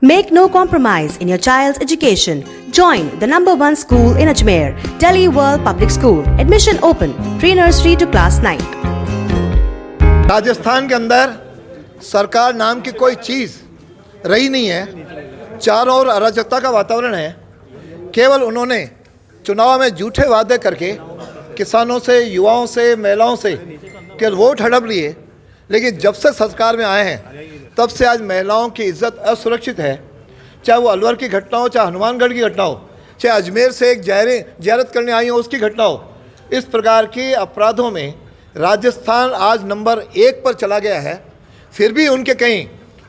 Make no compromise in your child's education. Join the #1 school in Ajmer, Delhi World Public School. Admission open, pre-nursery to class 9. Rajasthan के अंदर सरकार नाम की कोई चीज़ रही नहीं है। चारों ओर अराजकता का वातावरण है। केवल उन्होंने चुनाव में झूठे वादे करके किसानों से, युवाओं से, महिलाओं से केवल वोट हड़प लिए। लेकिन जब से सरकार में आए हैं तब से आज महिलाओं की इज्जत असुरक्षित है। चाहे वो अलवर की घटना हो, चाहे हनुमानगढ़ की घटना हो, चाहे अजमेर से एक ज़ियारत करने आई हो उसकी घटना हो, इस प्रकार के अपराधों में राजस्थान आज नंबर 1 पर चला गया है। फिर भी उनके कहीं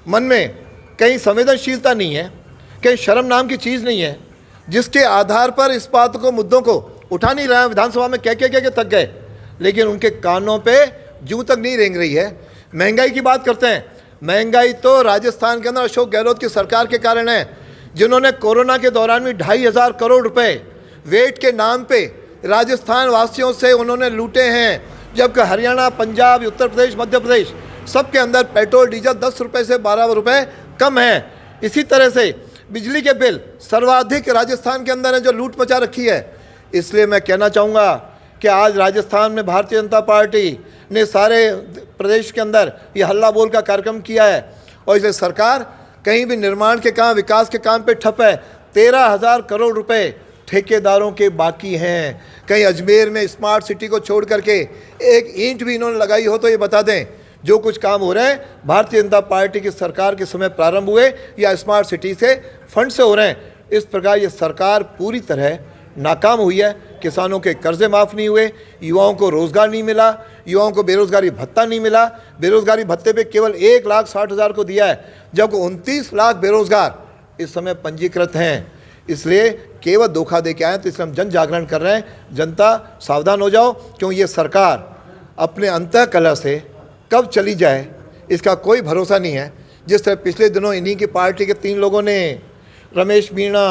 मन में कहीं संवेदनशीलता नहीं है, कहीं शर्म नाम की चीज़ नहीं है, जिसके आधार पर इस बात को, मुद्दों को उठा नहीं रहे हैं। विधानसभा में कह के थक गए, लेकिन उनके कानों पे जूं तक नहीं रेंग रही है। महंगाई की बात करते हैं। महंगाई तो राजस्थान के अंदर अशोक गहलोत की सरकार के कारण है, जिन्होंने कोरोना के दौरान भी 2,500 करोड़ रुपए वेट के नाम पे राजस्थान वासियों से उन्होंने लूटे हैं। जबकि हरियाणा, पंजाब, उत्तर प्रदेश, मध्य प्रदेश सबके अंदर पेट्रोल डीजल 10 रुपये से 12 रुपये कम है। इसी तरह से बिजली के बिल सर्वाधिक राजस्थान के अंदर है, जो लूट मचा रखी है। इसलिए मैं कहना चाहूँगा कि आज राजस्थान में भारतीय जनता पार्टी ने सारे प्रदेश के अंदर ये हल्ला बोल का कार्यक्रम किया है, और इसलिए सरकार कहीं भी निर्माण के काम, विकास के काम पे ठप है। 13,000 करोड़ रुपए ठेकेदारों के बाकी हैं। कहीं अजमेर में स्मार्ट सिटी को छोड़ करके एक ईंट भी इन्होंने लगाई हो तो ये बता दें। जो कुछ काम हो रहे हैं भारतीय जनता पार्टी की सरकार के समय प्रारंभ हुए या स्मार्ट सिटी से फंड से हो रहे हैं। इस प्रकार ये सरकार पूरी तरह नाकाम हुई है। किसानों के कर्जे माफ़ नहीं हुए, युवाओं को रोज़गार नहीं मिला, युवाओं को बेरोज़गारी भत्ता नहीं मिला। बेरोज़गारी भत्ते पे केवल 1,60,000 को दिया है, जबकि 29 लाख बेरोज़गार इस समय पंजीकृत हैं। इसलिए केवल धोखा दे के आए, तो इसलिए हम जन जागरण कर रहे हैं। जनता सावधान हो जाओ, क्यों ये सरकार अपने अंतःकलह से कब चली जाए इसका कोई भरोसा नहीं है। जिस तरह पिछले दिनों इन्हीं की पार्टी के 3 लोगों ने, रमेश मीणा,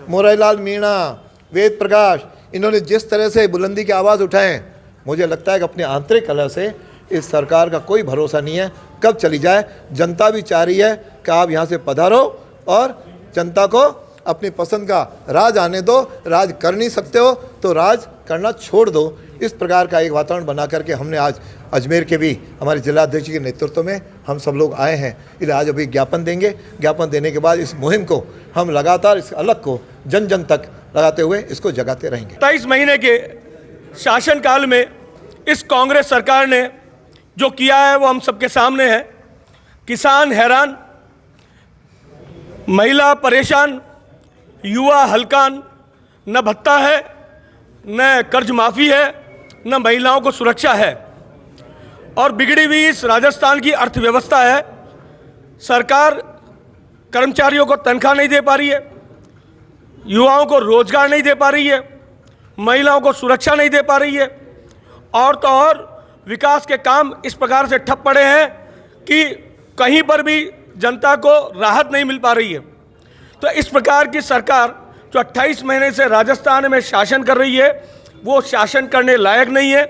मोरारीलाल मीणा, वेद प्रकाश, इन्होंने जिस तरह से बुलंदी की आवाज़ उठाएं, मुझे लगता है कि अपने आंतरिक कलह से इस सरकार का कोई भरोसा नहीं है कब चली जाए। जनता भी चाह रही है कि आप यहाँ से पधारो और जनता को अपनी पसंद का राज आने दो। राज कर नहीं सकते हो तो राज करना छोड़ दो। इस प्रकार का एक वातावरण बना करके हमने आज अजमेर के भी हमारे जिलाध्यक्ष के नेतृत्व में हम सब लोग आए हैं। इसलिए आज अभी ज्ञापन देंगे। ज्ञापन देने के बाद इस मुहिम को हम लगातार, इस अलग को जन जन तक लगाते हुए इसको जगाते रहेंगे। 27 महीने के शासनकाल में इस कांग्रेस सरकार ने जो किया है वो हम सबके सामने है। किसान हैरान, महिला परेशान, युवा हलकान, न भत्ता है, न कर्ज माफ़ी है, न महिलाओं को सुरक्षा है, और बिगड़ी हुई इस राजस्थान की अर्थव्यवस्था है। सरकार कर्मचारियों को तनख्वाह नहीं दे पा रही है, युवाओं को रोजगार नहीं दे पा रही है, महिलाओं को सुरक्षा नहीं दे पा रही है, और तो और विकास के काम इस प्रकार से ठप पड़े हैं कि कहीं पर भी जनता को राहत नहीं मिल पा रही है। तो इस प्रकार की सरकार जो 28 महीने से राजस्थान में शासन कर रही है वो शासन करने लायक नहीं है।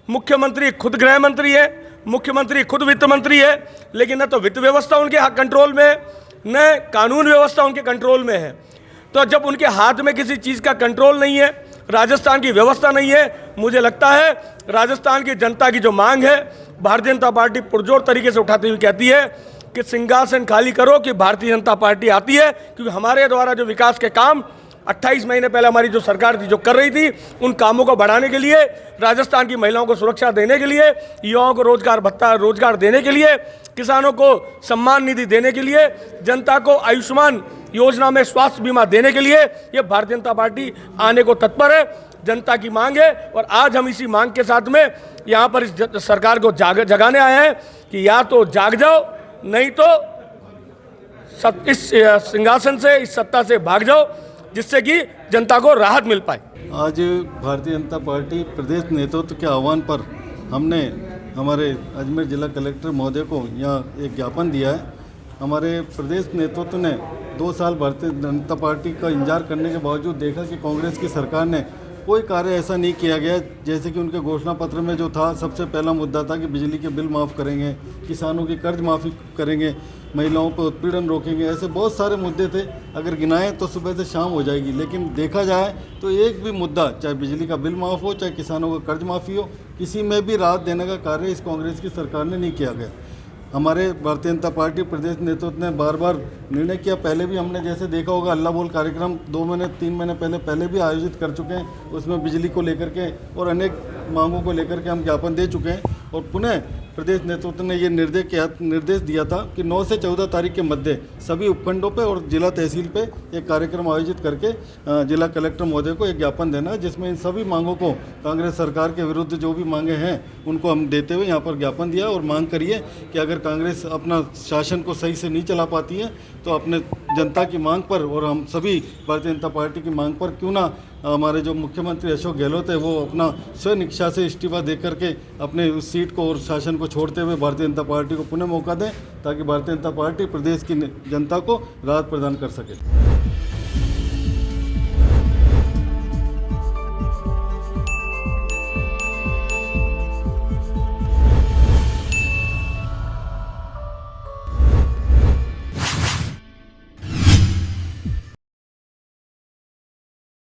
मुख्यमंत्री खुद गृह मंत्री है, मुख्यमंत्री खुद वित्त मंत्री है, लेकिन न तो वित्त व्यवस्था उनके कंट्रोल में है, न कानून व्यवस्था उनके कंट्रोल में है। तो जब उनके हाथ में किसी चीज़ का कंट्रोल नहीं है, राजस्थान की व्यवस्था नहीं है, मुझे लगता है राजस्थान की जनता की जो मांग है भारतीय जनता पार्टी पुरजोर तरीके से उठाती हुई कहती है कि सिंहासन खाली करो कि भारतीय जनता पार्टी आती है। क्योंकि हमारे द्वारा जो विकास के काम 28 महीने पहले हमारी जो सरकार थी जो कर रही थी, उन कामों को बढ़ाने के लिए, राजस्थान की महिलाओं को सुरक्षा देने के लिए, युवाओं को रोजगार भत्ता, रोजगार देने के लिए, किसानों को सम्मान निधि देने के लिए, जनता को आयुष्मान योजना में स्वास्थ्य बीमा देने के लिए ये भारतीय जनता पार्टी आने को तत्पर है। जनता की मांग है, और आज हम इसी मांग के साथ में यहाँ पर इस सरकार को जगाने आए हैं कि या तो जाग जाओ, नहीं तो इस सिंहासन से, इस सत्ता से भाग जाओ, जिससे कि जनता को राहत मिल पाए। आज भारतीय जनता पार्टी प्रदेश नेतृत्व के आह्वान पर हमने हमारे अजमेर जिला कलेक्टर महोदय को यहाँ एक ज्ञापन दिया है। हमारे प्रदेश नेतृत्व ने 2 साल भारतीय जनता पार्टी का इंतजार करने के बावजूद देखा कि कांग्रेस की सरकार ने कोई कार्य ऐसा नहीं किया गया। जैसे कि उनके घोषणा पत्र में जो था, सबसे पहला मुद्दा था कि बिजली के बिल माफ़ करेंगे, किसानों की कर्ज माफ़ी करेंगे, महिलाओं पर उत्पीड़न रोकेंगे, ऐसे बहुत सारे मुद्दे थे। अगर गिनाएं तो सुबह से शाम हो जाएगी, लेकिन देखा जाए तो एक भी मुद्दा, चाहे बिजली का बिल माफ़ हो, चाहे किसानों का कर्ज माफ़ी हो, किसी में भी राहत देने का कार्य इस कांग्रेस की सरकार ने नहीं किया गया। हमारे भारतीय जनता पार्टी प्रदेश नेतृत्व ने बार बार निर्णय किया। पहले भी हमने जैसे देखा होगा, अल्लाह बोल कार्यक्रम 2 महीने 3 महीने पहले भी आयोजित कर चुके हैं। उसमें बिजली को लेकर के और अनेक मांगों को लेकर के हम ज्ञापन दे चुके हैं। और पुनः प्रदेश नेतृत्व ने ये निर्देश दिया था कि 9 से 14 तारीख के मध्य सभी उपखंडों पे और जिला तहसील पे एक कार्यक्रम आयोजित करके जिला कलेक्टर महोदय को एक ज्ञापन देना, जिसमें इन सभी मांगों को, कांग्रेस सरकार के विरुद्ध जो भी मांगे हैं उनको हम देते हुए यहाँ पर ज्ञापन दिया और मांग करिए कि अगर कांग्रेस अपना शासन को सही से नहीं चला पाती है तो अपने जनता की मांग पर और हम सभी भारतीय जनता पार्टी की मांग पर क्यों ना हमारे जो मुख्यमंत्री अशोक गहलोत है वो अपना स्वयं इच्छा से इस्तीफा दे करके अपने उस सीट को और शासन को छोड़ते हुए भारतीय जनता पार्टी को पुनः मौका दें, ताकि भारतीय जनता पार्टी प्रदेश की जनता को राहत प्रदान कर सके।